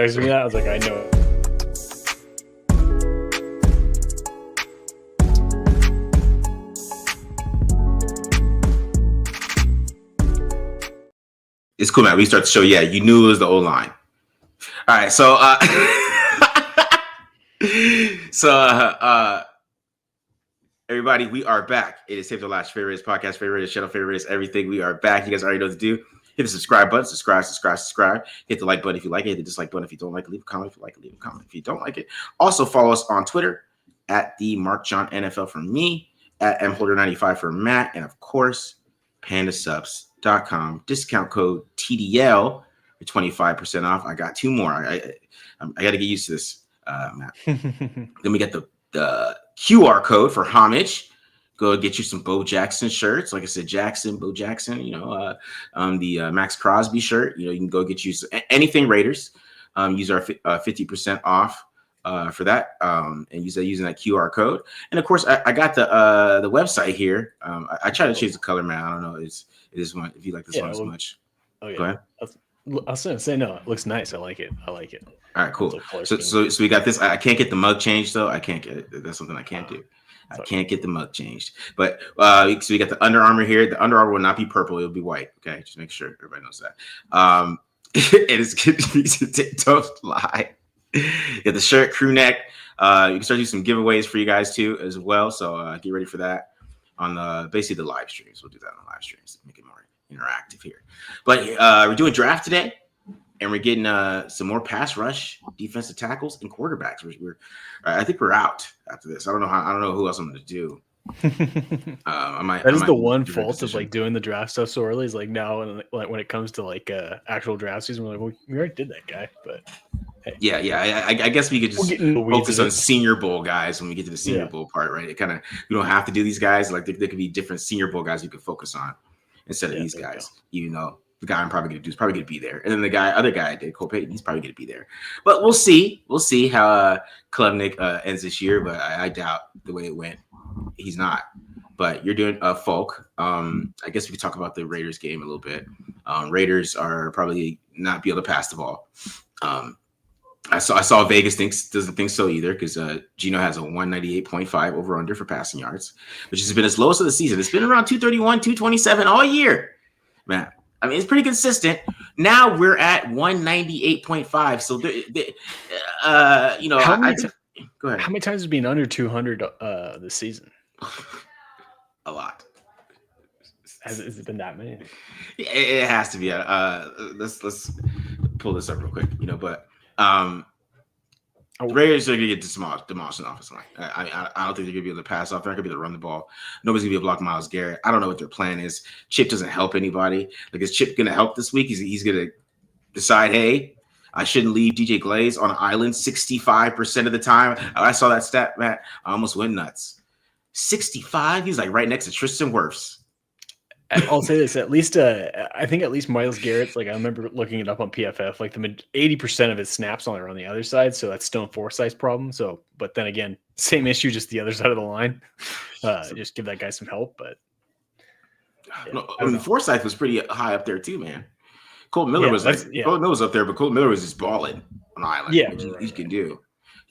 texted me that. I was like, I know. It's cool, man. We start the show. Yeah, you knew it was the O-line. All right, so everybody, we are back. It is Save the Last Favorites podcast, favorites, channel favorites, everything. We are back. You guys already know what to do. Hit the subscribe button. Subscribe. Hit the like button if you like it. Hit the dislike button if you don't like it. Leave a comment if you like it. Leave a comment if you don't like it. Also, follow us on Twitter at the Mark John NFL for me, at mholder95 for Matt, and of course, pandasubs.com. Discount code TDL for 25% off. I got two more. I got to get used to this, Matt. Then we get the QR code for homage. Go get you some Bo Jackson shirts. Like I said, Bo Jackson, the Max Crosby shirt. You can go get you anything Raiders. Use our 50% off for that, and using that QR code. And of course, I got the website here. I try to change the color, man. I don't know. It is one if you like this one as much. Oh yeah. Go ahead. I was gonna say no. It looks nice. I like it. All right, cool. So we got this. I can't get the mug changed though. I can't get it. That's something I can't do. I can't get the mug changed. But so we got the Under Armour here. The Under Armour will not be purple. It'll be white. Okay, just make sure everybody knows that. It is good to be Don't Lie. You got the shirt, crew neck. You can start doing some giveaways for you guys too as well. So get ready for that on basically the live streams. We'll do that on live streams to make it more interactive here. But we're doing draft today, and we're getting some more pass rush, defensive tackles, and quarterbacks. I think we're out after this. I don't know who else I'm going to do. That is the one fault of like doing the draft stuff so early. Is like now, when it comes to like actual draft season, we're like, well, we already did that guy. But hey. Yeah. I guess we could just focus on Senior Bowl guys when we get to the Senior Bowl part, right? It kind of we don't have to do these guys. Like there could be different Senior Bowl guys you could focus on instead of these guys. Even though the guy I'm probably going to do is probably going to be there, and then the other guy I did, Cole Payton, he's probably going to be there. But we'll see. We'll see how Klubnik ends this year. But I doubt the way it went. He's not. But you're doing Faulk. I guess we could talk about the Raiders game a little bit. Raiders are probably not be able to pass the ball. I saw Vegas doesn't think so either because Geno has a 198.5 over under for passing yards, which has been his lowest of the season. It's been around 231, 227 all year, man. I mean, it's pretty consistent. Now we're at 198.5. So, go ahead. How many times has it been under 200 this season? A lot. Has it been that many? It has to be. Let's pull this up real quick. Raiders are going to get demolished in the offensive line. I don't think they're going to be able to pass off. They're not going to be able to run the ball. Nobody's going to be able to block Myles Garrett. I don't know what their plan is. Chip doesn't help anybody. Like, is Chip going to help this week? He's going to decide, hey, I shouldn't leave DJ Glaze on an island 65% of the time. I saw that stat, Matt. I almost went nuts. 65? He's like right next to Tristan Wirfs. I'll say this, at least I think at least Myles Garrett's, like I remember looking it up on PFF, like 80% of his snaps are on the other side, so that's Stone Forsythe's problem. So, but then again, same issue, just the other side of the line. Just give that guy some help. But Forsythe was pretty high up there too, man. Cole Miller was Cole Miller was up there, but Cole Miller was just balling on the island. Yeah, which he can do.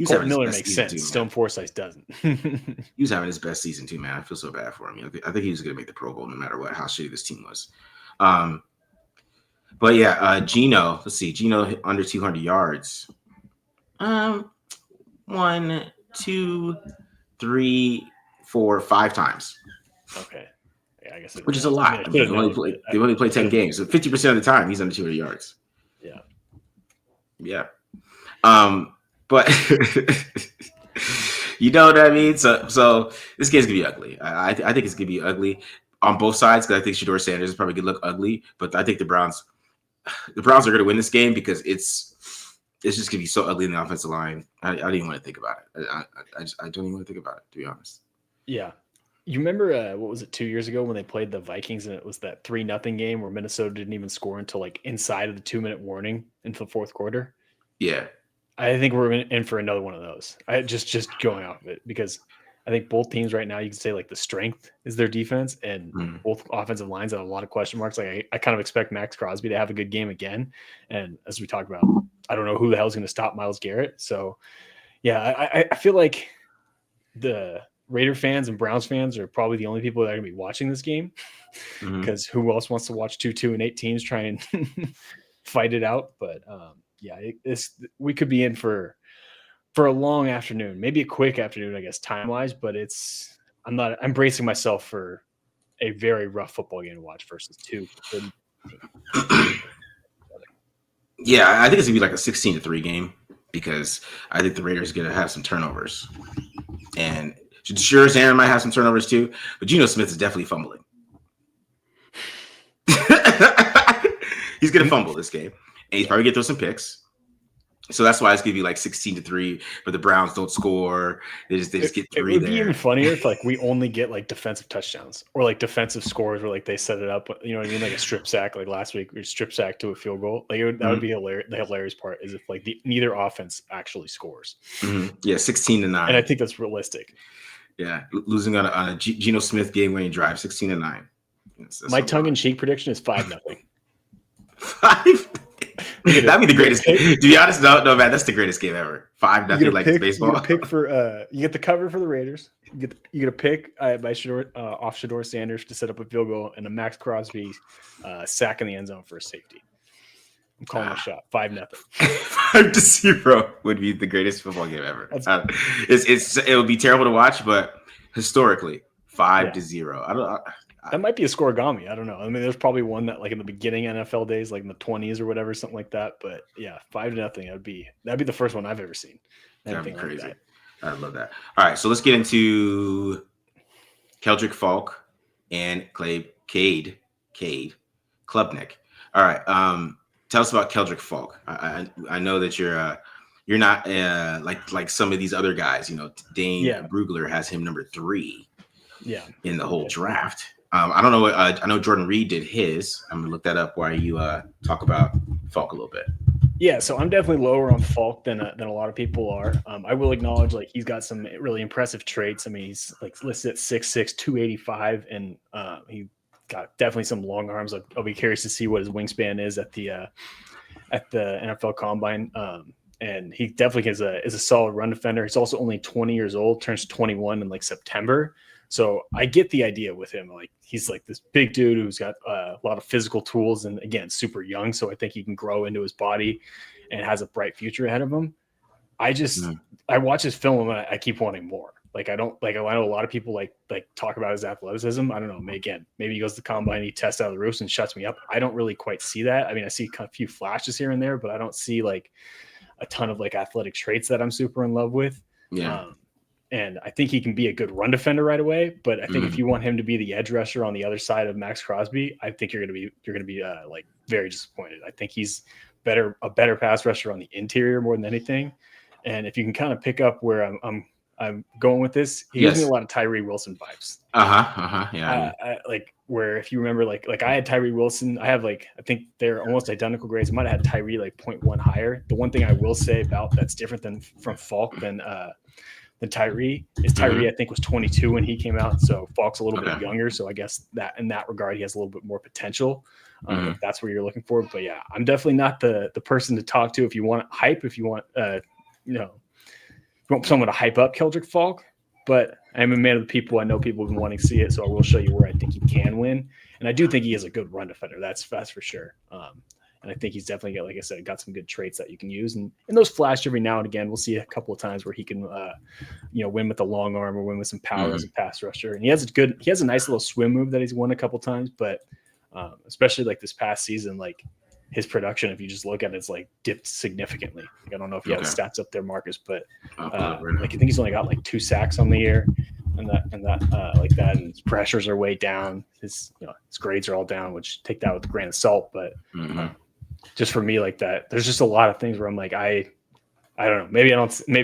Cole Miller makes sense. Too, Stone Forsythe doesn't. He was having his best season too, man. I feel so bad for him. I think he was going to make the Pro Bowl no matter what, how shitty this team was. But yeah, Geno. Let's see, Geno under 200 yards. 1, 2, 3, 4, 5 times. Okay. Yeah, I guess which is a lot. They only play 10 games, so 50% of the time he's under 200 yards. Yeah. But you know what I mean? So this game's gonna be ugly. I think it's gonna be ugly on both sides because I think Shedeur Sanders is probably gonna look ugly, but I think the Browns are gonna win this game because it's just gonna be so ugly in the offensive line. I don't even want to think about it. I don't even want to think about it, to be honest. Yeah. You remember what was it 2 years ago when they played the Vikings and it was that 3-0 game where Minnesota didn't even score until like inside of the 2-minute warning into the fourth quarter? Yeah. I think we're in for another one of those. I just going off of it because I think both teams right now, you can say like the strength is their defense and both offensive lines have a lot of question marks. Like I kind of expect Max Crosby to have a good game again. And as we talked about, I don't know who the hell is going to stop Myles Garrett. So, yeah, I feel like the Raider fans and Browns fans are probably the only people that are going to be watching this game, because who else wants to watch 2-2-8 teams try and fight it out? But we could be in for a long afternoon, maybe a quick afternoon, I guess, time wise. But I'm bracing myself for a very rough football game to watch versus two. Yeah, I think it's gonna be like a 16-3 game, because I think the Raiders are gonna have some turnovers, and sure, Aaron might have some turnovers too, but Geno Smith is definitely fumbling. He's gonna fumble this game, and he's probably gonna throw some picks. So that's why it's gonna be like 16-3, but the Browns don't score. They just get three. It would be even funnier if like we only get like defensive touchdowns or like defensive scores where like they set it up. You know what I mean? Like a strip sack, like last week, or strip sack to a field goal. Like that would be hilarious. The hilarious part is if like neither offense actually scores. Yeah, 16-9, and I think that's realistic. Yeah, losing on a Geno Smith game-winning drive, 16-9. My tongue-in-cheek prediction is 5-0. 5. That'd be the greatest game. To be honest, no, man, that's the greatest game ever. 5-0, like baseball. You get you get the cover for the Raiders. You get a pick by off Shedeur Sanders to set up a field goal, and a Max Crosby sack in the end zone for a safety. I'm calling a shot. 5-0. 5-0 would be the greatest football game ever. It would be terrible to watch, but historically, 5-0. That might be a scoregami. I don't know. I mean, there's probably one that like in the beginning NFL days, like in the 20s or whatever, something like that. But yeah, 5-0. That'd be the first one I've ever seen. That'd be crazy. Like that. I love that. All right, so let's get into Kendrick Faulk and Kade Klubnik. All right, tell us about Keldric Faulk. I know that you're not like some of these other guys. You know, Dane Brugler has him number 3. Yeah, in the whole draft. I don't know. I know Jordan Reed did his. I'm gonna look that up while you talk about Faulk a little bit. Yeah, so I'm definitely lower on Faulk than a lot of people are. I will acknowledge like he's got some really impressive traits. I mean, he's like listed at 6'6", 285, and he got definitely some long arms. I'll be curious to see what his wingspan is at the NFL Combine. And he definitely is a solid run defender. He's also only 20 years old, turns 21 in like September. So I get the idea with him. Like he's like this big dude who's got a lot of physical tools, and again, super young. So I think he can grow into his body and has a bright future ahead of him. I watch his film and I keep wanting more. Like I know a lot of people like talk about his athleticism. I don't know. Maybe he goes to the combine, he tests out of the roofs and shuts me up. I don't really quite see that. I mean, I see a few flashes here and there, but I don't see like a ton of like athletic traits that I'm super in love with. Yeah. And I think he can be a good run defender right away. But I think if you want him to be the edge rusher on the other side of Max Crosby, I think you're going to be like very disappointed. I think he's a better pass rusher on the interior more than anything. And if you can kind of pick up where I'm going with this, he gives me a lot of Tyree Wilson vibes. Yeah. Like where if you remember, like I had Tyree Wilson. I have I think they're almost identical grades. I might have had Tyree like 0.1 higher. The one thing I will say about that's different from Faulk than Tyree is Tyree I think was 22 when he came out, so Faulk's a little bit younger, so I guess that in that regard he has a little bit more potential. If that's what you're looking for. But yeah, I'm definitely not the person to talk to if you want hype, if you want you want someone to hype up Keldric Faulk, but I'm a man of the people. I know people have been wanting to see it, so I will show you where I think he can win, and I do think he is a good run defender. That's for sure. And I think he's definitely got, like I said, got some good traits that you can use. And those flash every now and again. We'll see a couple of times where he can, win with a long arm or win with some power as a pass rusher. And he has a nice little swim move that he's won a couple of times. But especially like this past season, like his production, if you just look at it, it's like dipped significantly. Like, I don't know if you have the stats up there, Marcus, but I think he's only got like 2 sacks on the year. And his pressures are way down. His grades are all down, which take that with a grain of salt. But just for me, like that, there's just a lot of things where I'm like, I don't know. Maybe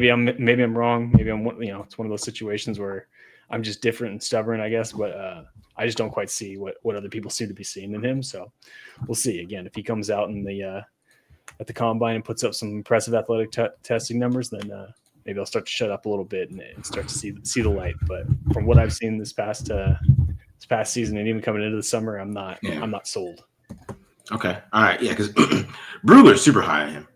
I'm wrong. Maybe I'm, it's one of those situations where I'm just different and stubborn, I guess. But I just don't quite see what other people seem to be seeing in him. So we'll see. Again, if he comes out in at the combine and puts up some impressive athletic testing numbers, then maybe I'll start to shut up a little bit and start to see the light. But from what I've seen this past season and even coming into the summer, I'm not sold. Okay. All right. Yeah, because Brugler's super high on him.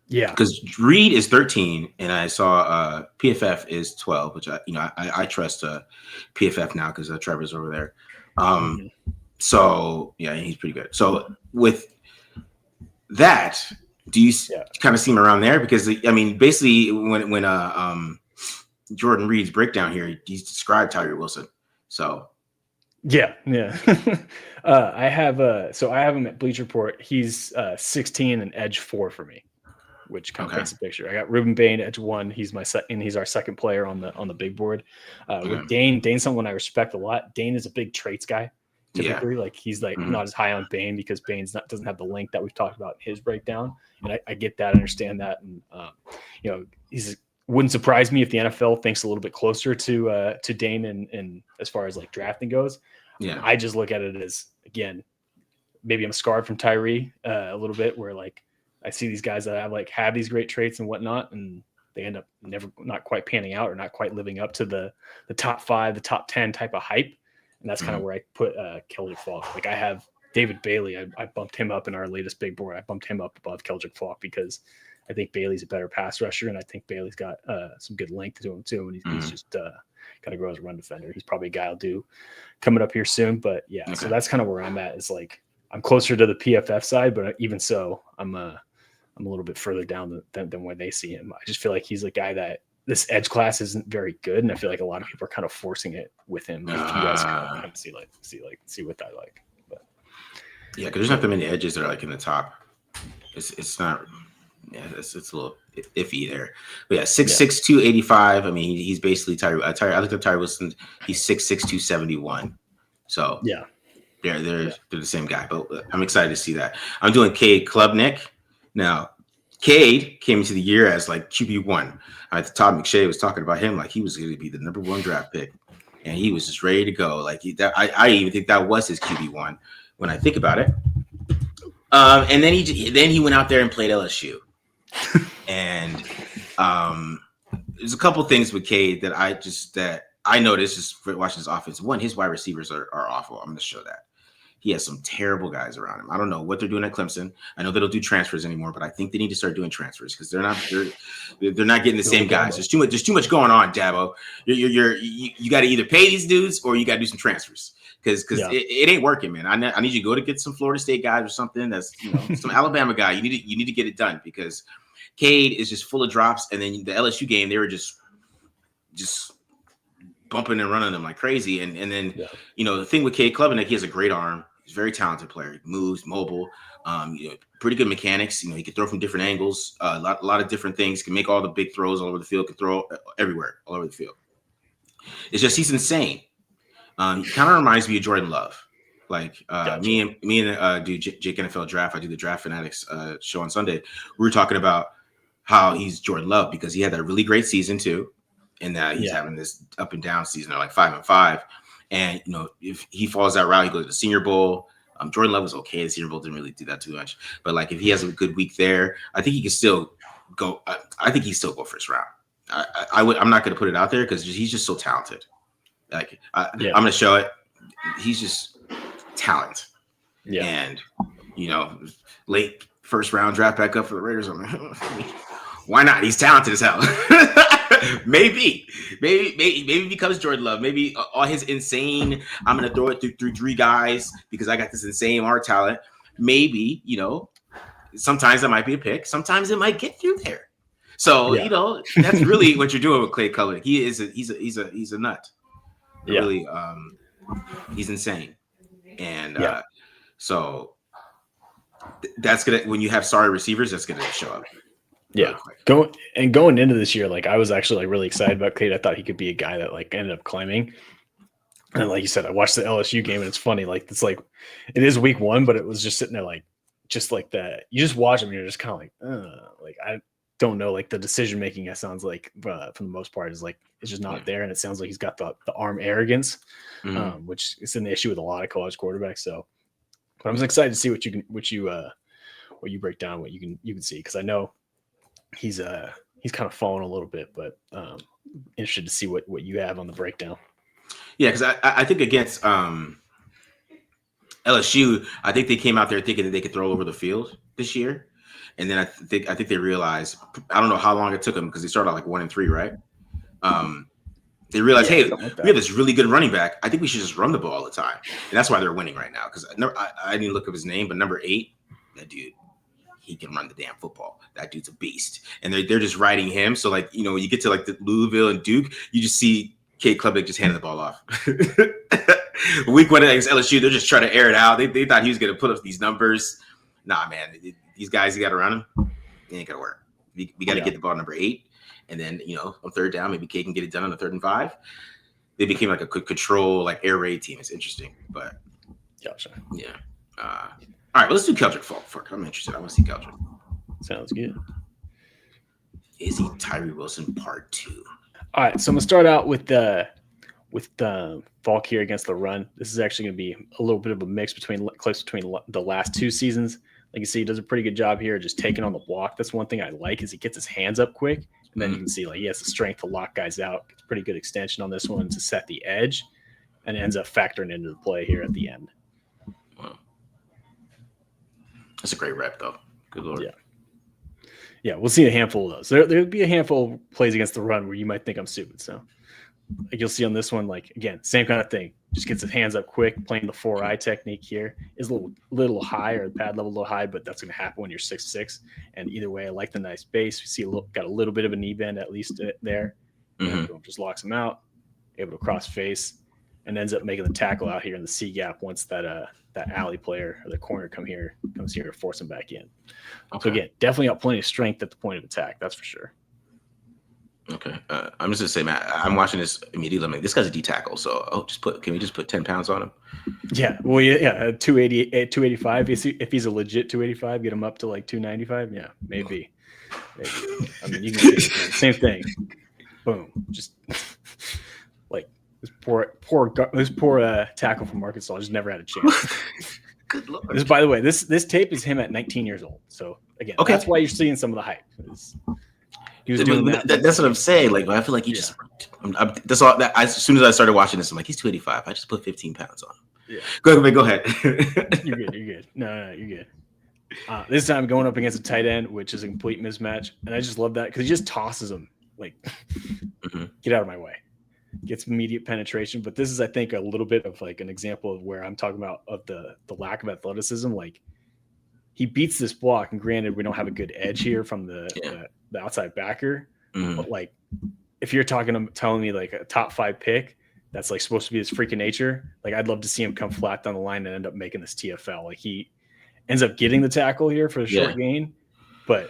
Yeah. Because Reed is 13, and I saw PFF is 12, which I trust PFF now because Trevor's over there. So yeah, he's pretty good. So with that, do you kind of see him around there? Because I mean, basically, when Jordan Reed's breakdown here, he's described Tyree Wilson. So yeah. I have him at Bleacher Report. He's 16 and edge 4 for me, which kind of paints a picture. I got Ruben Bain edge 1. He's my and he's our second player on the big board. With Dane's someone I respect a lot. Dane is a big traits guy. Typically, like he's like not as high on Bain because Bain's doesn't have the length that we've talked about in his breakdown, and I get that, I understand that, and wouldn't surprise me if the NFL thinks a little bit closer to Dane and as far as like drafting goes. Yeah, I just look at it as, again, maybe I'm scarred from Tyree a little bit, where like I see these guys that have these great traits and whatnot, and they end up not quite panning out or not quite living up to the top 5, the top 10 type of hype. And that's kind of where I put Kendrick Faulk. Like I have David Bailey. I bumped him up in our latest big board. I bumped him up above Kendrick Faulk because I think Bailey's a better pass rusher, and I think Bailey's got some good length to him too. And he's just got to grow as a run defender. He's probably a guy I'll do coming up here soon. But yeah, so that's kind of where I'm at. Is like I'm closer to the PFF side, but even so, I'm a little bit further down than where they see him. I just feel like he's a guy that this edge class isn't very good, and I feel like a lot of people are kind of forcing it with him. If you guys kind of see what I like. But yeah, because there's not that many edges that are like in the top. It's not. Yeah, it's a little iffy there. But yeah, 6'6", 285. I mean, he's basically Tyree. I looked at Tyree Wilson. He's 6'6", 271. So yeah, they're the same guy. But I'm excited to see that. I'm doing Kade Klubnik now. Cade came into the year as like QB1. Todd McShay was talking about him like he was going to be the number 1 draft pick, and he was just ready to go. Like I even think that was his QB1 when I think about it. And then he went out there and played LSU, and there's a couple things with Cade that I noticed just watching his offense. One, his wide receivers are awful. I'm going to show that. He has some terrible guys around him. I don't know what they're doing at Clemson. I know they don't do transfers anymore, but I think they need to start doing transfers because they're not getting the same guys. There's too much going on, Dabo. You got to either pay these dudes or you got to do some transfers because it ain't working, man. I need you to go to get some Florida State guys or something. That's some Alabama guy. You need to get it done because Cade is just full of drops, and then the LSU game they were just bumping and running them like crazy. And then, the thing with Kade Klubnik, he has a great arm. He's a very talented player. He moves, mobile, pretty good mechanics. He can throw from different angles, a lot of different things, can make all the big throws all over the field, can throw everywhere, all over the field. It's just, he's insane. He kind of reminds me of Jordan Love. Like me and do Jake NFL Draft. I do the Draft Fanatics show on Sunday. We were talking about how he's Jordan Love because he had that really great season too. And he's having this up and down season. They're like 5-5, and if he follows that route, he goes to the Senior Bowl. Jordan Love was okay. The Senior Bowl didn't really do that too much, but like if he has a good week there, I think he can still go. I think he still go first round. I'm not going to put it out there because he's just so talented. Like I'm going to show it. He's just talent. Yeah, and late first round draft back up for the Raiders. I'm like, why not? He's talented as hell. maybe he becomes Jordan Love. Maybe all his insane, I'm going to throw it through 3 guys because I got this insane art talent. Maybe, sometimes that might be a pick. Sometimes it might get through there. So, that's really what you're doing with Kade Klubnik. He's a nut. Really, he's insane. And so that's going to, when you have sorry receivers, that's going to show up. Yeah, going into this year, like I was actually like really excited about Cade. I thought he could be a guy that like ended up climbing. And like you said, I watched the LSU game, and it's funny. Like it is week 1, but it was just sitting there like that. You just watch him, and you're just kind of like I don't know. Like the decision making, it sounds like for the most part is like it's just not there, and it sounds like he's got the arm arrogance, which is an issue with a lot of college quarterbacks. So, but I'm excited to see what you break down, what you can see, because I know he's kind of fallen a little bit, but interested to see what you have on the breakdown. Yeah, because I think against LSU, I think they came out there thinking that they could throw over the field this year, And then I think they realized, I don't know how long it took them because they started out like 1-3, right? They realized, hey, we have this really good running back. I think we should just run the ball all the time, and that's why they're winning right now. Because I didn't look up his name, but number 8, that dude, he can run the damn football. That dude's a beast, and they're just riding him. So like when you get to like the Louisville and Duke, you just see Kade Klubnik just handing the ball off. Week 1 against LSU, they're just trying to air it out. They thought he was going to put up these numbers. Nah, man, these guys, you got to run them. It ain't gonna work. We got to get the ball number 8. And then, on third down, maybe Cade can get it done on the 3rd and 5. They became like a quick control, like air raid team. It's interesting, but gotcha. Yeah. All right, well, let's do Kendrick Faulk. Fuck, I'm interested. I want to see Keldric. Sounds good. Is he Tyree Wilson part 2? All right, so I'm gonna start out with the Faulk here against the run. This is actually gonna be a little bit of a mix between the last 2 seasons. Like you see, he does a pretty good job here, just taking on the block. That's one thing I like is he gets his hands up quick. And then you can see like he has the strength to lock guys out. Gets pretty good extension on this one to set the edge, and ends up factoring into the play here at the end. Wow, that's a great rep though. Good lord. Yeah, we'll see a handful of those. There'll be a handful of plays against the run where you might think I'm stupid. So like you'll see on this one, like again, same kind of thing. Just gets his hands up quick, playing the 4-eye technique here. Is a little high, or the pad level a little high, but that's going to happen when you're 6'6". And either way, I like the nice base. We see got a little bit of a knee bend at least there. Mm-hmm. Just locks him out, able to cross face, and ends up making the tackle out here in the C gap once that alley player or the corner comes here to force him back in. Okay. So again, definitely got plenty of strength at the point of attack. That's for sure. Okay, I'm just gonna say, Matt, I'm watching this immediately. I'm like, this guy's a D tackle, so can we just put 10 pounds on him? Yeah, well, 285. If he's a legit 285, get him up to like 295. Yeah, maybe. I mean, you can see same thing. Boom, just like this poor tackle from Arkansas just never had a chance. Good lord. By the way, this tape is him at 19 years old. So again, that's why you're seeing some of the hype. He was doing that. That's what I'm saying. Like, I feel like that's all. As soon as I started watching this, I'm like, he's 285. I just put 15 pounds on him. Yeah. Go ahead. You're good. No, you're good. This time going up against a tight end, which is a complete mismatch, and I just love that because he just tosses him like, get out of my way. Gets immediate penetration, but this is, I think, a little bit of like an example of where I'm talking about of the lack of athleticism. Like, he beats this block, and granted, we don't have a good edge here from the outside backer. But like, if you're telling me like a top 5 pick that's like supposed to be this freak of nature, like I'd love to see him come flat down the line and end up making this TFL. Like he ends up getting the tackle here for the short gain, but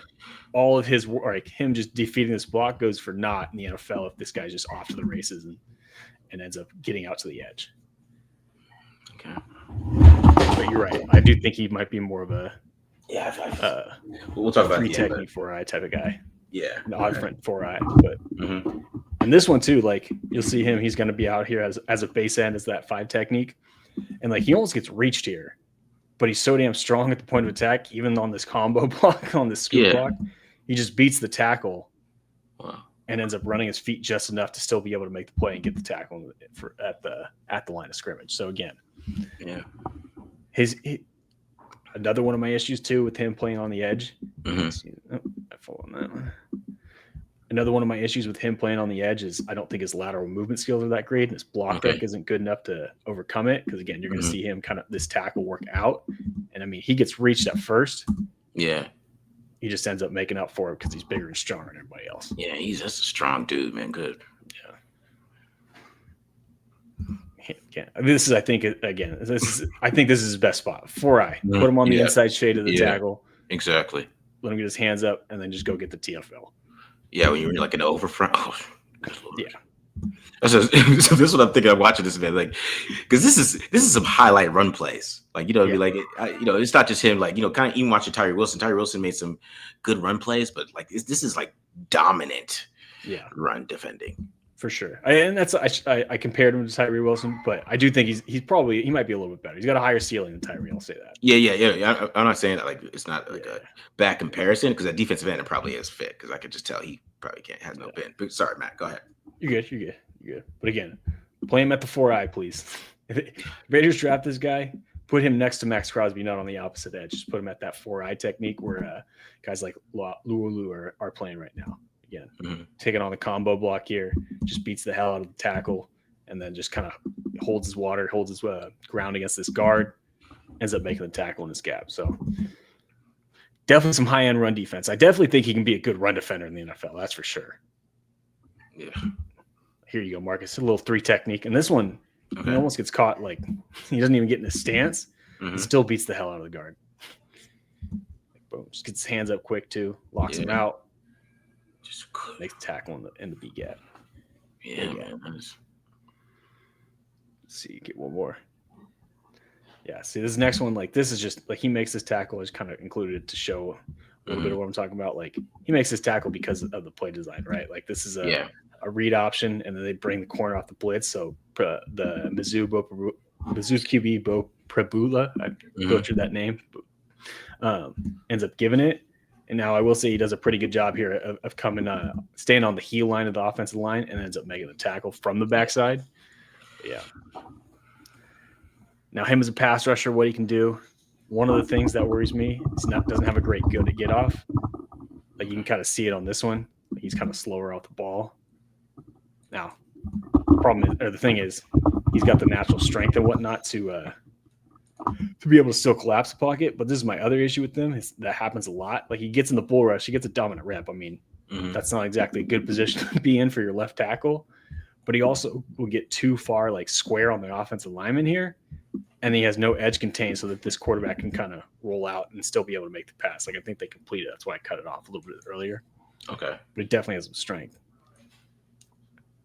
all of his like him just defeating this block goes for naught in the NFL if this guy's just off to the races and ends up getting out to the edge. Okay, but you're right. I do think he might be more of a we'll talk about 3 technique 4-eye type of guy. Yeah, an odd front 4-eye, but and this one too, like you'll see him, he's going to be out here as a base end as that 5 technique, and like he almost gets reached here, but he's so damn strong at the point of attack, even on this combo block, on this scoop block, he just beats the tackle and ends up running his feet just enough to still be able to make the play and get the tackle at the line of scrimmage. So again, another one of my issues too with him playing on the edge. I fall on that one. Another one of my issues with him playing on the edge is I don't think his lateral movement skills are that great, and his block deck isn't good enough to overcome it. Because again, you're going to see him kind of this tackle work out, and I mean he gets reached at first. Yeah, he just ends up making up for it because he's bigger and stronger than everybody else. Yeah, he's just a strong dude, man. Good. Yeah. This is, I think, again, this is his best spot. 4-eye. Put him on the inside shade of the tackle. Exactly. Let him get his hands up, and then just go get the TFL. Yeah, when you're like an over front. Oh, so this is what I'm thinking. I'm watching this, man. Like, because this is some highlight run plays. Like, be like, it's not just him. Like, kind of even watching Tyree Wilson. Tyree Wilson made some good run plays, but like this is like dominant. Run defending. For sure. I compared him to Tyree Wilson, but I do think he might be a little bit better. He's got a higher ceiling than Tyree. I'll say that. Yeah. I'm not saying that like it's not like a bad comparison because that defensive end probably is fit because I could just tell he probably has no bend. But sorry, Matt, go ahead. You're good. But again, play him at the 4-eye, please. If Raiders draft this guy, put him next to Max Crosby, not on the opposite edge. Just put him at that 4-eye technique where guys like Luolu are playing right now. Again, taking on the combo block here, just beats the hell out of the tackle, and then just kind of holds his water, holds his ground against this guard, ends up making the tackle in this gap. So definitely some high-end run defense. I definitely think he can be a good run defender in the NFL. That's for sure. Yeah. Here you go, Marcus. A little 3 technique. And this one, he almost gets caught. Like, he doesn't even get in his stance. Still beats the hell out of the guard. Boom. Just gets his hands up quick, too. Locks him out. Just makes the tackle in the B gap. Yeah, man. Let's see. Get one more. Yeah, see, this next one, like, this is just, like, he makes this tackle, is kind of included to show a little bit of what I'm talking about. Like, he makes this tackle because of the play design, right? Like, this is a read option, and then they bring the corner off the blitz. So the Mizzou's QB, Bo Prabula, I butchered that name, ends up giving it. And now I will say he does a pretty good job here of coming, staying on the heel line of the offensive line, and ends up making the tackle from the backside. But yeah. Now, him as a pass rusher, what he can do, one of the things that worries me is doesn't have a great go to get off. Like, you can kind of see it on this one. He's kind of slower off the ball. Now, the thing is, he's got the natural strength and whatnot to be able to still collapse the pocket. But this is my other issue with them, is that happens a lot. Like, he gets in the bull rush, he gets a dominant rep. I mean, that's not exactly a good position to be in for your left tackle. But he also will get too far, like, square on the offensive lineman here. And he has no edge contained so that this quarterback can kind of roll out and still be able to make the pass. Like, I think they completed it. That's why I cut it off a little bit earlier. Okay. But he definitely has some strength.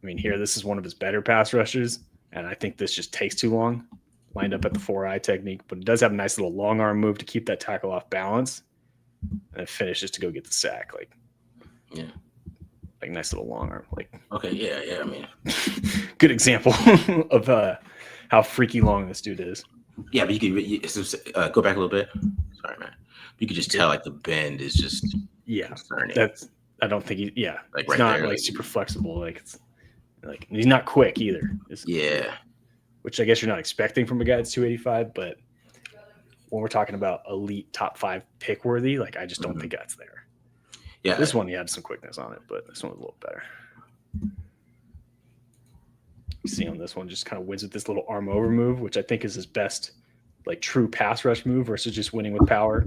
I mean, here, this is one of his better pass rushers, and I think this just takes too long. Lined up at the 4-eye technique, but it does have a nice little long arm move to keep that tackle off balance. And it finishes to go get the sack. Like, like, nice little long arm. Like, okay, yeah. I mean, good example of how freaky long this dude is. Yeah, but you could go back a little bit. Sorry, man. You could just tell, like, the bend is just concerning. I don't think like, it's right not there, like super flexible. Like, it's like, he's not quick either. Which I guess you're not expecting from a guy that's 285, but when we're talking about elite top 5 pick worthy, like, I just don't think that's there. Yeah, this one he had some quickness on it, but this one was a little better. You see on this one, just kind of wins with this little arm over move, which I think is his best, like, true pass rush move versus just winning with power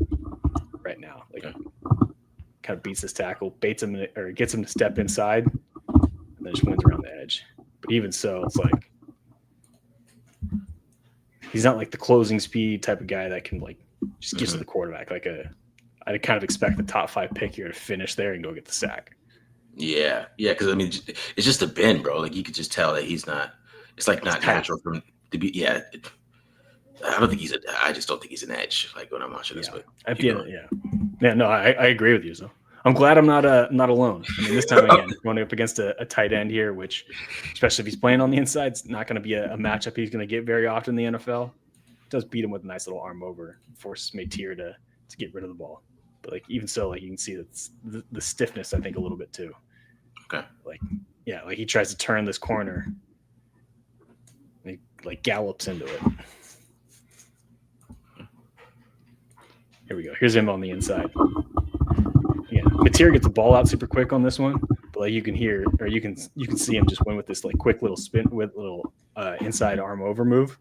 right now. Like, kind of beats this tackle, baits him, or gets him to step inside, and then just wins around the edge. But even so, it's like, he's not like the closing speed type of guy that can, like, just get to the quarterback. Like, I'd kind of expect the top 5 pick here to finish there and go get the sack. Yeah, because, I mean, it's just a bend, bro. Like, you could just tell that he's not. It's like not natural for him to be. Yeah, I just don't think he's an edge. Like, when I'm watching this, but at the end, no, I agree with you. So I'm glad I'm not alone. I mean, this time again, going up against a tight end here, which, especially if he's playing on the inside, it's not going to be a matchup he's going to get very often in the NFL. It does beat him with a nice little arm over, forces Mateer to get rid of the ball. But, like, even so, like, you can see that the stiffness, I think, a little bit too. Okay. Like he tries to turn this corner, and he, like, gallops into it. Here we go. Here's him on the inside. Yeah, Mateer gets the ball out super quick on this one, but, like, you can hear, or you can see him just win with this, like, quick little spin with little inside arm over move.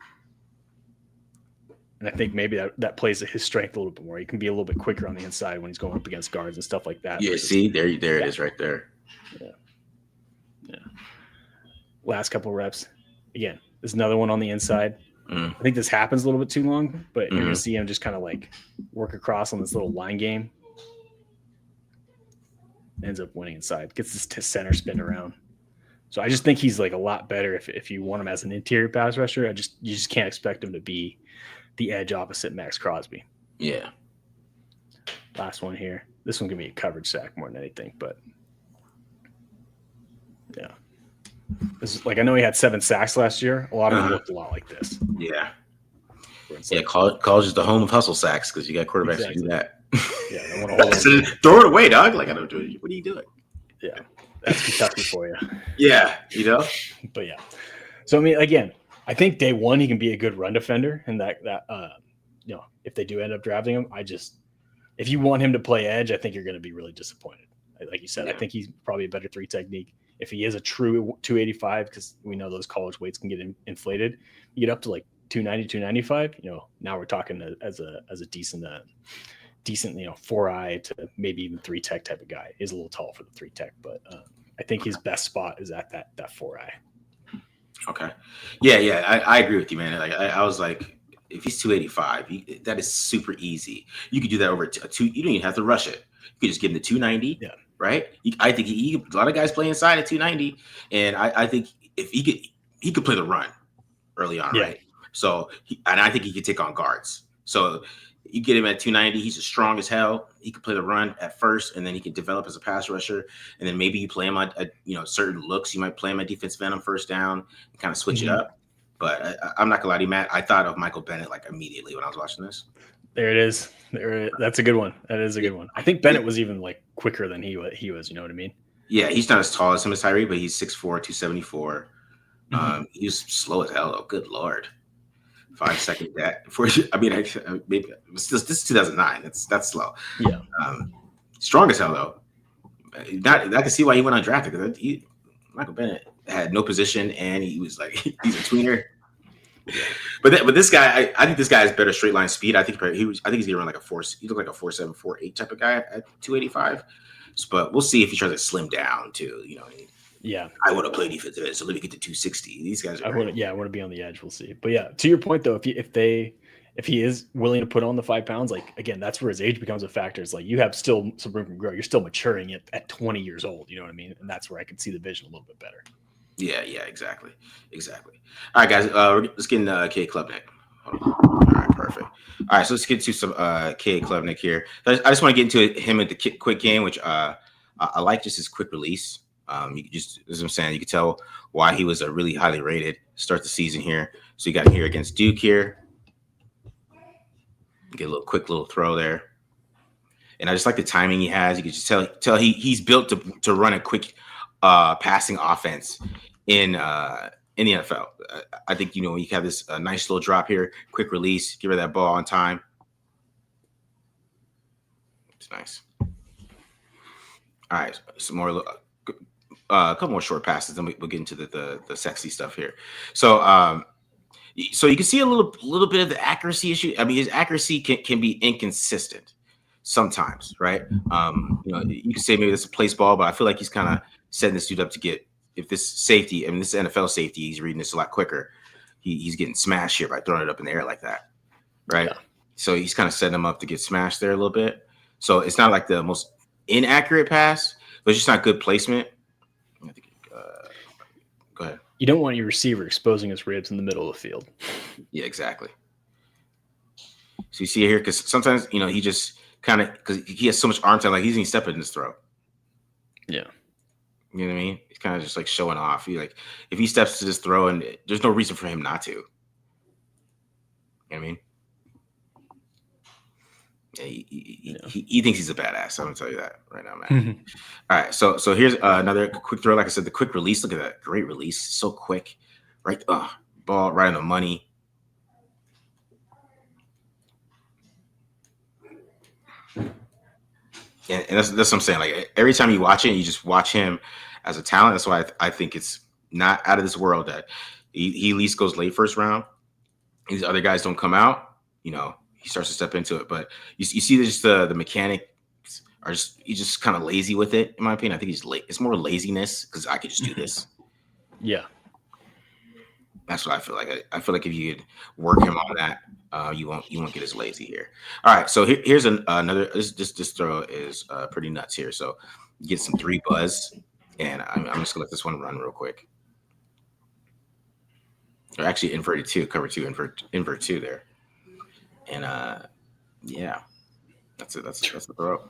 And I think maybe that plays to his strength a little bit more. He can be a little bit quicker on the inside when he's going up against guards and stuff like that. Yeah, see, there it is right there. Yeah. Last couple of reps. Again, there's another one on the inside. I think this happens a little bit too long, but you're going to see him just kind of, like, work across on this little line game. Ends up winning inside. Gets this center spin around. So I just think he's, like, a lot better if you want him as an interior pass rusher. You just can't expect him to be the edge opposite Max Crosby. Yeah. Last one here. This one can be a coverage sack more than anything, but yeah. This is, like, I know he had 7 sacks last year. A lot of them looked a lot like this. Yeah. Like, college is the home of hustle sacks because you got quarterbacks who do that. Yeah, they want to throw it away, dog. Like, I don't do it. What are you doing? Yeah, that's Kentucky for you. Yeah, you know. But yeah, so I mean, again, I think day one he can be a good run defender, and if they do end up drafting him, if you want him to play edge, I think you're going to be really disappointed. Like you said, I think he's probably a better 3 technique. If he is a true 285, because we know those college weights can get inflated, you get up to like 290, 295. Now we're talking as a decent, 4-eye to maybe even 3 tech type of guy. He's a little tall for the 3 tech, but I think his best spot is at that 4-eye. Okay. Yeah. I agree with you, man. Like I was like, if he's 285, that is super easy. You could do that over a 2. You don't even have to rush it. You could just give him the 290. Yeah. Right. I think a lot of guys play inside at 290, and I think if he could play the run early on, right? So and I think he could take on guards. So you get him at 290. He's as strong as hell. He could play the run at first, and then he can develop as a pass rusher. And then maybe you play him at certain looks. You might play him at defensive end on first down and kind of switch it up. But I'm not gonna lie to you, Matt. I thought of Michael Bennett like immediately when I was watching this. There it is. That's a good one. That is a good one. I think Bennett was even like quicker than he was. You know what I mean? Yeah, he's not as tall as him as Tyree, but he's 6'4", 274. He was slow as hell. Oh, good Lord. 5 second that. Maybe this is 2009. That's slow. Yeah. Strong as hell though. I can see why he went undrafted because Michael Bennett had no position and he was like he's a tweener. But this guy, I think this guy has better straight line speed. I think he's gonna run like a 4. He looked like a 4.7, 4.8 type of guy at 285. But we'll see if he tries to slim down too. Yeah. I want to play defensive end, so let me get to 260. These guys are. I want to be on the edge. We'll see. But yeah, to your point though, if he is willing to put on the 5 pounds, like again, that's where his age becomes a factor. It's like you have still some room to grow. You're still maturing at 20 years old. You know what I mean? And that's where I can see the vision a little bit better. Yeah, exactly. All right, guys, let's get into Kade Klubnik. All right, perfect. All right, so let's get to some Kade Klubnik here. I just want to get into him at the quick game, which I like just his quick release. You just, as I'm saying, you can tell why he was a really highly rated start the season here. So you got here against Duke here. Get a quick little throw there. And I just like the timing he has. You can just tell he's built to run a quick passing offense in the NFL. I think you have this nice little drop here, quick release, give her that ball on time. It's nice. All right, some more, a couple more short passes, then we'll get into the sexy stuff here. So you can see a little bit of the accuracy issue. I mean, his accuracy can be inconsistent sometimes, right? You can say maybe that's a place ball, but I feel like he's kind of setting this dude up to get, if this safety, I mean, this NFL safety, he's reading this a lot quicker. He's getting smashed here by throwing it up in the air like that, right? Yeah. So he's kind of setting him up to get smashed there a little bit. So it's not like the most inaccurate pass, but it's just not good placement. I think, go ahead. You don't want your receiver exposing his ribs in the middle of the field. Yeah, exactly. So you see here, because sometimes, he just kind of, because he has so much arm time, like he's even stepping in his throat. Yeah. You know what I mean? He's kind of just like showing off. If he steps to this throw, and there's no reason for him not to. You know what I mean? Yeah, he thinks he's a badass. I'm gonna tell you that right now, man. Mm-hmm. All right, so here's another quick throw. Like I said, the quick release. Look at that, great release, so quick, right? Ball right on the money. And that's what I'm saying. Like every time you watch it, you just watch him as a talent. That's why I think it's not out of this world that he at least goes late first round. These other guys don't come out. He starts to step into it, but you see just the mechanics are he's just kind of lazy with it. In my opinion, I think he's late. It's more laziness because I could just do this. Yeah, that's what I feel like. I feel like if you could work him on that, you won't get as lazy here. All right, so here's another. This throw is pretty nuts here. So you get some 3 buzz, and I'm just gonna let this one run real quick. Or actually inverted 2, cover 2, invert 2 there. And yeah, that's it. That's the throw.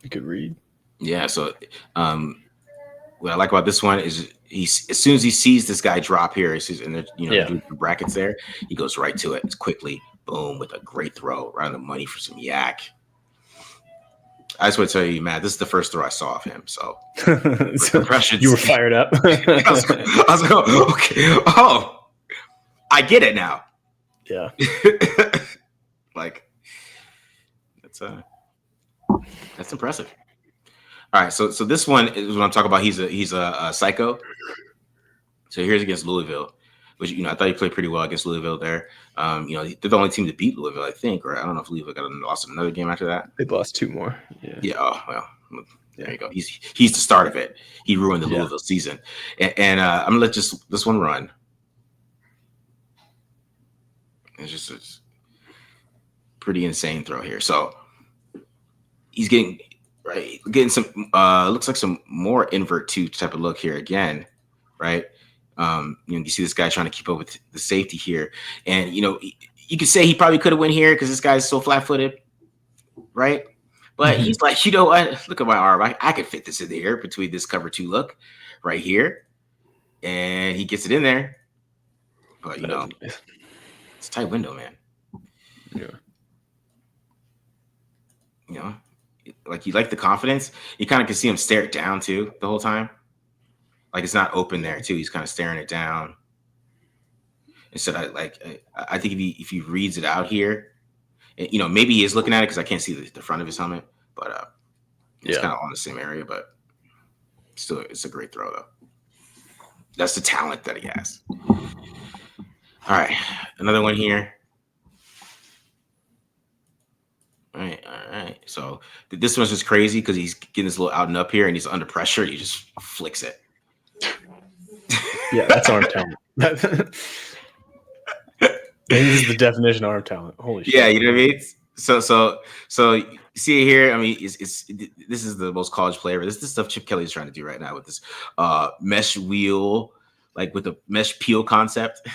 You could read. Yeah. So what I like about this one is as soon as he sees this guy drop here, and there's the brackets there, he goes right to it. It's quickly, boom, with a great throw right on the money for some yak. I just want to tell you, Matt, this is the first throw I saw of him. So, you were fired up. I was like, oh, okay. Oh, I get it now. Yeah. Like that's impressive. All right, so this one is what I'm talking about. He's a psycho. So here's against Louisville, which I thought he played pretty well against Louisville there. They're the only team to beat Louisville, I think, or I don't know if Louisville lost another game after that. They lost 2 more. Yeah. Yeah. Oh well. There you go. He's the start of it. He ruined the Louisville season, and I'm gonna let this one run. It's just a pretty insane throw here. So he's getting some looks like some more invert 2 type of look here again, right? You see this guy trying to keep up with the safety here, and you could say he probably could have went here because this guy's so flat-footed, right? But he's like, you know what? Look at my arm. I could fit this in the air between this cover 2 look right here, and he gets it in there. But it's a tight window, man. Yeah. Like you like the confidence. You kind of can see him stare it down too the whole time. Like it's not open there too. He's kind of staring it down. Instead, I think if he reads it out here, maybe he is looking at it because I can't see the front of his helmet, but it's kind of on the same area. But still, it's a great throw though. That's the talent that he has. All right, another one here. All right. So this one's just crazy because he's getting this little out and up here, and he's under pressure. And he just flicks it. Yeah, that's arm talent. This is the definition of arm talent. Holy shit! Yeah, you know what I mean. So you see it here. I mean, this is the most college player. This is stuff Chip Kelly is trying to do right now with this mesh wheel, like with the mesh peel concept.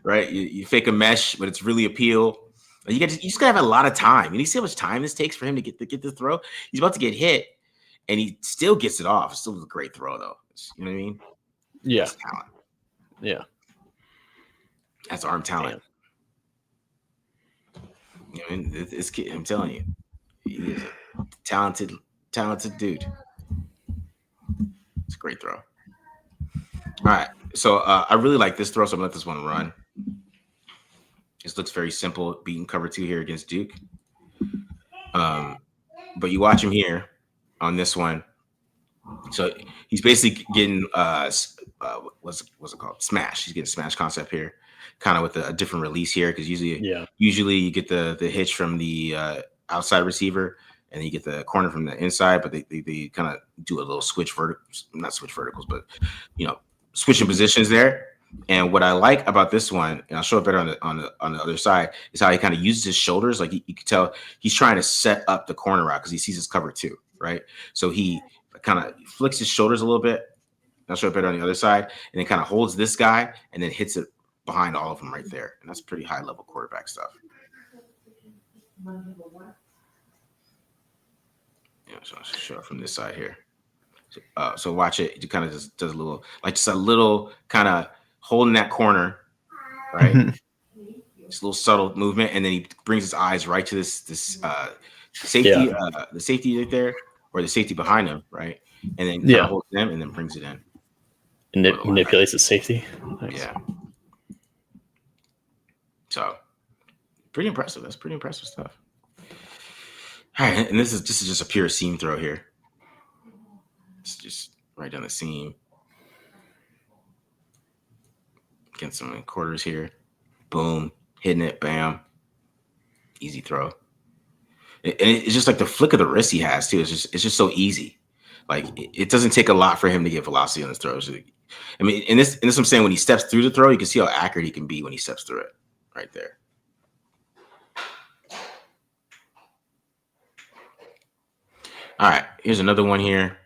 Right, you fake a mesh, but it's really a peel. You just gotta have a lot of time. You see how much time this takes for him to get the throw. He's about to get hit, and he still gets it off. It's still a great throw, though. You know what I mean? Yeah. That's talent. Yeah. That's arm talent. This kid, I'm telling you, he is a talented dude. It's a great throw. All right, so I really like this throw, so I'm gonna let this one run. This looks very simple, beating cover 2 here against Duke. But you watch him here on this one. So he's basically getting what's it called? Smash. He's getting smash concept here, kind of with a different release here because usually you get the hitch from the outside receiver and then you get the corner from the inside, but they kind of do a little not switch verticals, but switching positions there. And what I like about this one, and I'll show it better on the other side, is how he kind of uses his shoulders. Like you can tell he's trying to set up the corner out because he sees his cover 2, right? So he kind of flicks his shoulders a little bit. I'll show it better on the other side, and then kind of holds this guy and then hits it behind all of them right there. And that's pretty high level quarterback stuff. So I'll show it from this side here. So watch it. It kind of just does a little kind of holding that corner, right? Just a little subtle movement, and then he brings his eyes right to this safety, the safety right there, or the safety behind him, right? And then kind of holds them, and then brings it in. And it manipulates the safety. Nice. Yeah. So pretty impressive. That's pretty impressive stuff. All right, and this is just a pure seam throw here. It's just right down the seam. Against some quarters here. Boom. Hitting it. Bam. Easy throw. And it's just like the flick of the wrist he has, too. It's just so easy. Like, it doesn't take a lot for him to get velocity on his throws. I mean, and this I'm saying, when he steps through the throw, you can see how accurate he can be when he steps through it. Right there. All right. Here's another one here.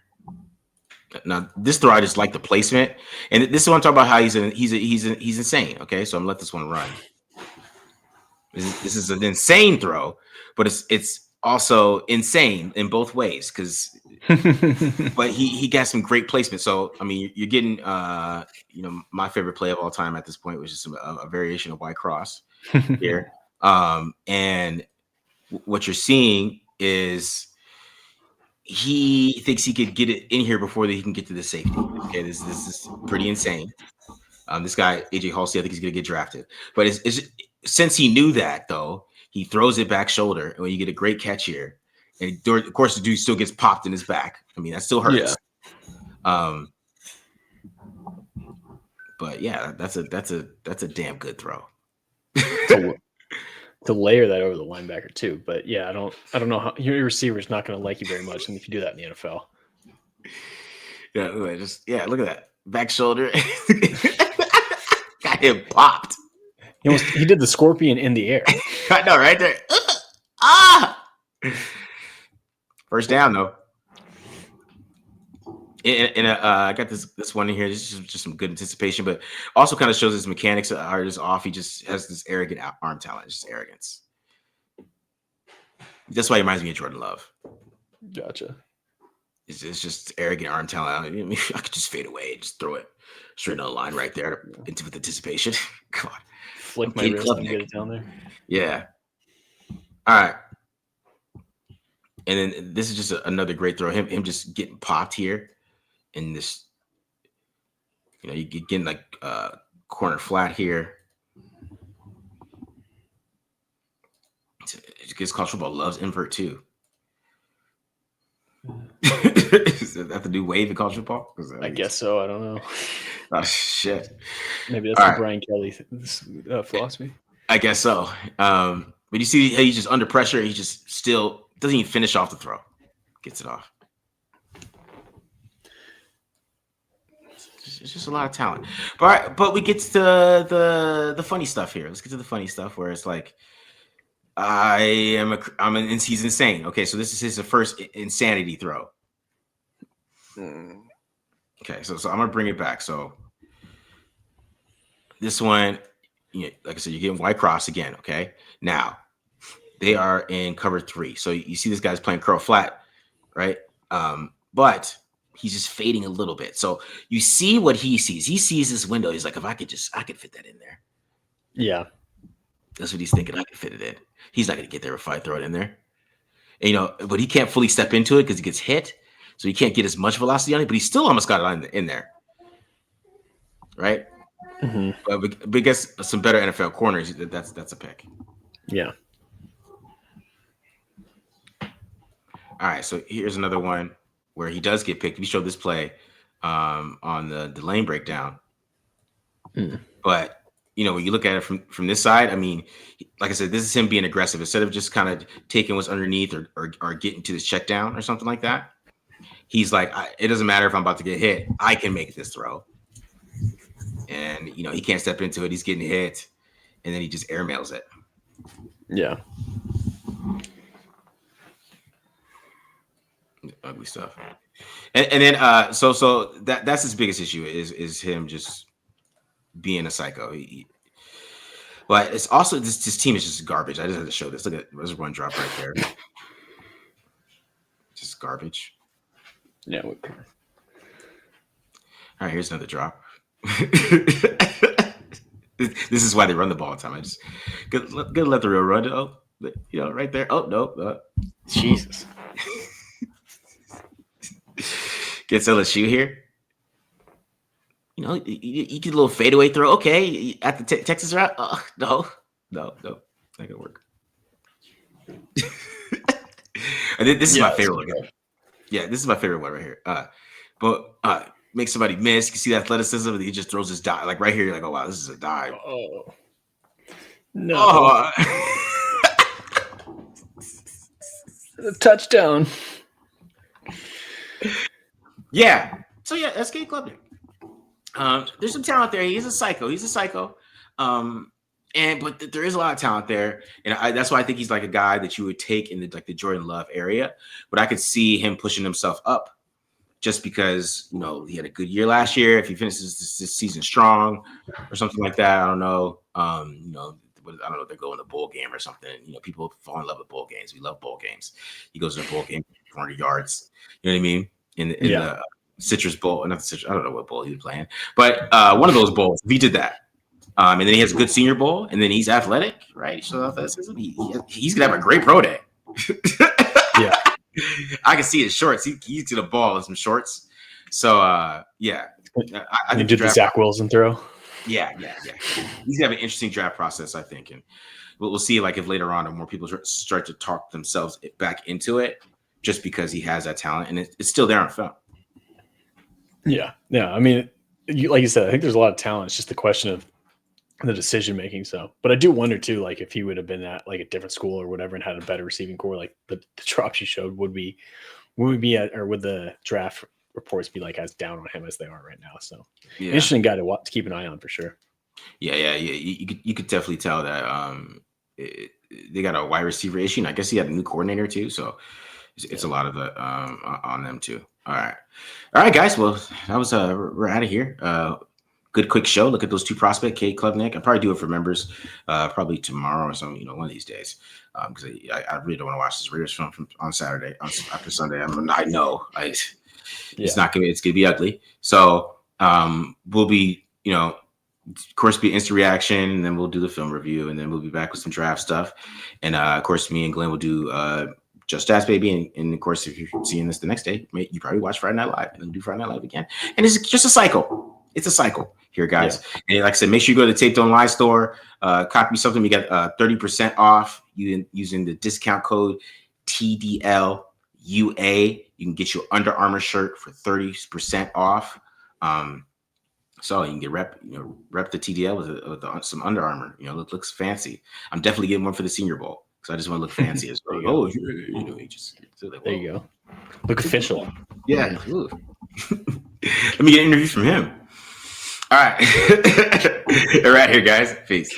Now, this throw, I just like the placement, and this is what I'm talking about. How he's insane. Okay, so I'm gonna let this one run. This is an insane throw, but it's also insane in both ways because, but he got some great placement. So I mean, you're getting my favorite play of all time at this point, which is a variation of Y cross here, and what you're seeing is. He thinks he could get it in here before he can get to the safety. Okay, this is pretty insane. This guy, AJ Halsey, I think he's going to get drafted. But since he knew that, though, he throws it back shoulder. And when you get a great catch here, and of course, the dude still gets popped in his back. I mean, that still hurts. Yeah. But yeah, that's a damn good throw. To layer that over the linebacker too. But yeah, I don't know how your receiver's not going to like you very much, and if you do that in the NFL. Yeah, look at that back shoulder. Got him popped. He did the scorpion in the air. I know, right there. First down though. And I got this one in here. This is just some good anticipation, but also kind of shows his mechanics are just off. He just has this arrogant arm talent, just arrogance. That's why he reminds me of Jordan Love. Gotcha. It's just arrogant arm talent. I mean, I could just fade away, just throw it straight on the line right there with anticipation. Come on. Flick my wrist and get it down there. Yeah. All right. And then this is just another great throw. Him just getting popped here. In this, you get getting like corner flat here. It gets college football loves invert too. Is that the new wave in college football? I guess so. I don't know. Oh shit. Maybe that's the Brian Kelly philosophy. I guess so. But you see, he's just under pressure. He just still doesn't even finish off the throw. Gets it off. It's just a lot of talent. But we get to the funny stuff here. Let's get to the funny stuff where it's like, he's insane. Okay, so this is his first insanity throw. Okay, so I'm gonna bring it back. So this one, like I said, you're getting white cross again. Okay, now they are in cover 3. So you see this guy's playing curl flat, right? But he's just fading a little bit. So you see what he sees. He sees this window. He's like, if I could fit that in there. Yeah. That's what he's thinking. I can fit it in. He's not going to get there if I throw it in there. And, but he can't fully step into it because he gets hit. So he can't get as much velocity on it, but he still almost got it in there. Right? Mm-hmm. But I guess some better NFL corners, that's a pick. Yeah. All right. So here's another one where he does get picked. We showed this play on the lane breakdown. But, when you look at it from this side, I mean, like I said, this is him being aggressive. Instead of just kind of taking what's underneath or getting to this check down or something like that, he's like, it doesn't matter if I'm about to get hit. I can make this throw. And, he can't step into it. He's getting hit. And then he just airmails it. Yeah. Ugly stuff. And then so that's his biggest issue is him just being a psycho. But it's also this team is just garbage. I just had to show this. Look at there's one drop right there. Just garbage. Yeah. All right, here's another drop. This is why they run the ball all the time. I just gonna let the real run. Oh, right there. Oh no. Jesus. Gets LSU here. You get a little fadeaway throw. Okay, at the Texas route. Oh, no, not gonna work. This is my favorite one. Yeah, this is my favorite one right here. But make somebody miss. You can see the athleticism. He just throws his dive. Like right here, you're like, oh wow, this is a dive. Oh no! Oh. A touchdown. Yeah. So yeah, that's Kade Klubnik. There's some talent there. He's a psycho. But there is a lot of talent there, and that's why I think he's like a guy that you would take in the Jordan Love area. But I could see him pushing himself up, just because he had a good year last year. If he finishes this season strong or something like that, I don't know. I don't know if they're going to bowl game or something. People fall in love with bowl games. We love bowl games. He goes to a bowl game, 400 yards. You know what I mean? In the Citrus Bowl, not the Citrus. I don't know what bowl he was playing, but one of those bowls. If he did that, and then he has a good Senior Bowl, and then he's athletic, right? He shows athleticism. He's gonna have a great pro day. Yeah, I can see his shorts. He's gonna ball in some shorts. So I think did the Zach Wilson throw. Yeah. He's gonna have an interesting draft process, I think, and we'll see. Like if later on, or more people start to talk themselves back into it, just because he has that talent, and it's still there on film. Yeah. I mean, like you said, I think there's a lot of talent. It's just the question of the decision making. So, but I do wonder too, like if he would have been at like a different school or whatever and had a better receiving core, like the drops you showed, would we be at, or would the draft reports be like as down on him as they are right now? So, interesting guy to keep an eye on for sure. Yeah. You could definitely tell that they got a wide receiver issue, and I guess he had a new coordinator too. So it's a lot of the on them too. All right, guys. Well, that was we're out of here. Good quick show. Look at those two prospects, Kade Klubnik. I'll probably do it for members probably tomorrow or something, one of these days. Because I really don't want to watch this Raiders film on Saturday, after Sunday. I know it's not gonna be ugly. So we'll be, of course, be instant reaction, and then we'll do the film review, and then we'll be back with some draft stuff. And of course, me and Glenn will do Just Ask Baby, and of course, if you're seeing this the next day, you probably watch Friday Night Live, and then do Friday Night Live again. And it's just a cycle. It's a cycle here, guys. Yeah. And like I said, make sure you go to the tapedontlie.store, copy something. We got 30% off using the discount code TDL UA. You can get your Under Armour shirt for 30% off. So you can get rep the TDL with some Under Armour. Looks fancy. I'm definitely getting one for the Senior Bowl because I just want to look fancy as well. You just like, there you go. Look official. Yeah. Let me get an interview from him. All right. All right, here, guys. Peace.